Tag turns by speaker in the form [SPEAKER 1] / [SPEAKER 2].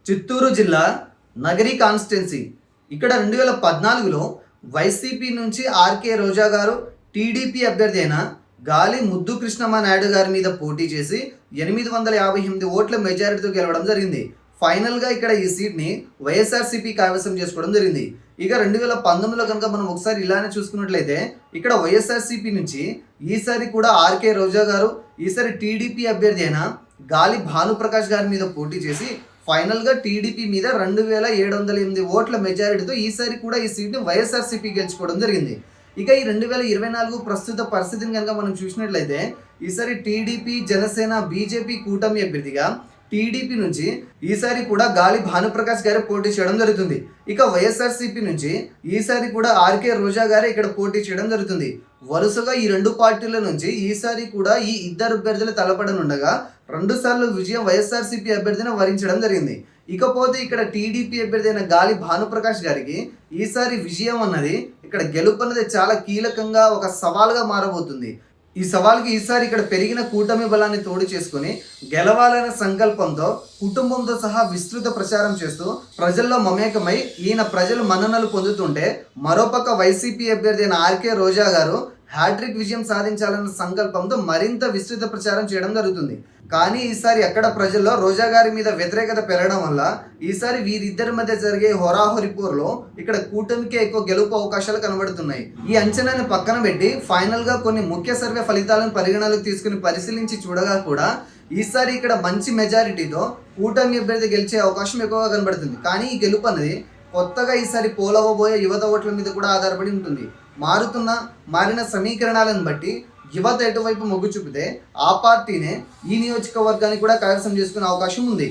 [SPEAKER 1] చిత్తూరు జిల్లా నగరి కాన్స్టిట్యున్సీ ఇక్కడ 2014లో వైసీపీ నుంచి ఆర్కే రోజా గారు టీడీపీ అభ్యర్థి అయిన గాలి ముద్దు కృష్ణమ్మ నాయుడు గారి మీద పోటీ చేసి 858 ఓట్ల మెజారిటీతో గెలవడం జరిగింది. ఫైనల్గా ఇక్కడ ఈ సీట్ని వైఎస్ఆర్సీపీ కైవసం చేసుకోవడం జరిగింది. ఇక 2019లో కనుక మనం ఒకసారి ఇలానే చూసుకున్నట్లయితే ఇక్కడ వైఎస్ఆర్సీపీ నుంచి ఈసారి కూడా ఆర్కే రోజా గారు ఈసారి టీడీపీ అభ్యర్థి అయిన గాలి భానుప్రకాష్ గారి మీద పోటీ చేసి ఫైనల్గా టీడీపీ మీద 2708 ఓట్ల మెజారిటీతో ఈసారి కూడా ఈ సీట్ని వైఎస్ఆర్సీపీ గెలుచుకోవడం జరిగింది. ఇక ఈ 2024 ప్రస్తుత పరిస్థితిని కనుక మనం చూసినట్లయితే ఈసారి టీడీపీ, జనసేన, బీజేపీ కూటమి అభ్యర్థిగా టీడీపీ నుంచి ఈసారి కూడా గాలి భానుప్రకాష్ గారు పోటీ చేయడం జరుగుతుంది. ఇక వైఎస్ఆర్సీపీ నుంచి ఈసారి కూడా ఆర్కే రోజా గారే ఇక్కడ పోటీ చేయడం జరుగుతుంది. వరుసగా ఈ రెండు పార్టీల నుంచి ఈసారి కూడా ఈ ఇద్దరు అభ్యర్థులు తలపడనుండగా 2 సార్లు విజయం వైఎస్ఆర్సీపీ అభ్యర్థిని వరించడం జరిగింది. ఇకపోతే ఇక్కడ టీడీపీ అభ్యర్థి అయిన గాలి భానుప్రకాష్ గారికి ఈసారి విజయం అన్నది ఇక్కడ గెలుపు అన్నది చాలా కీలకంగా ఒక సవాల్గా మారబోతుంది. ఈ సవాల్కి ఈసారి ఇక్కడ పెరిగిన కూటమి బలాన్ని తోడు చేసుకుని గెలవాలనే సంకల్పంతో కుటుంబంతో సహా విస్తృత ప్రచారం చేస్తూ ప్రజల్లో మమేకమై ఈయన ప్రజలు మన్ననలు పొందుతుంటే మరోపక్క వైసీపీ అభ్యర్థి అయిన ఆర్కే రోజా గారు హ్యాట్రిక్ విజయం సాధించాలన్న సంకల్పంతో మరింత విస్తృత ప్రచారం చేయడం జరుగుతుంది. కానీ ఈసారి ఎక్కడ ప్రజల్లో రోజా గారి మీద వ్యతిరేకత పెరగడం వల్ల ఈసారి వీరిద్దరి మధ్య జరిగే హోరాహోరీ పోరులో ఇక్కడ కూటమికే ఎక్కువ గెలుపు అవకాశాలు కనబడుతున్నాయి. ఈ అంచనాన్ని పక్కన పెట్టి ఫైనల్గా కొన్ని ముఖ్య సర్వే ఫలితాలను పరిగణలోకి తీసుకుని పరిశీలించి చూడగా కూడా ఈసారి ఇక్కడ మంచి మెజారిటీతో కూటమి అభ్యర్థి గెలిచే అవకాశం ఎక్కువగా కనబడుతుంది. కానీ ఈ గెలుపు అనేది కొత్తగా ఈసారి పోలవబోయే యువత ఓట్ల మీద కూడా ఆధారపడి ఉంటుంది. మారిన సమీకరణాలను బట్టి యువత ఎటువైపు మొగ్గు చూపితే ఆ పార్టీనే ఈ నియోజకవర్గాన్ని కూడా కైవసం చేసుకునే అవకాశం ఉంది.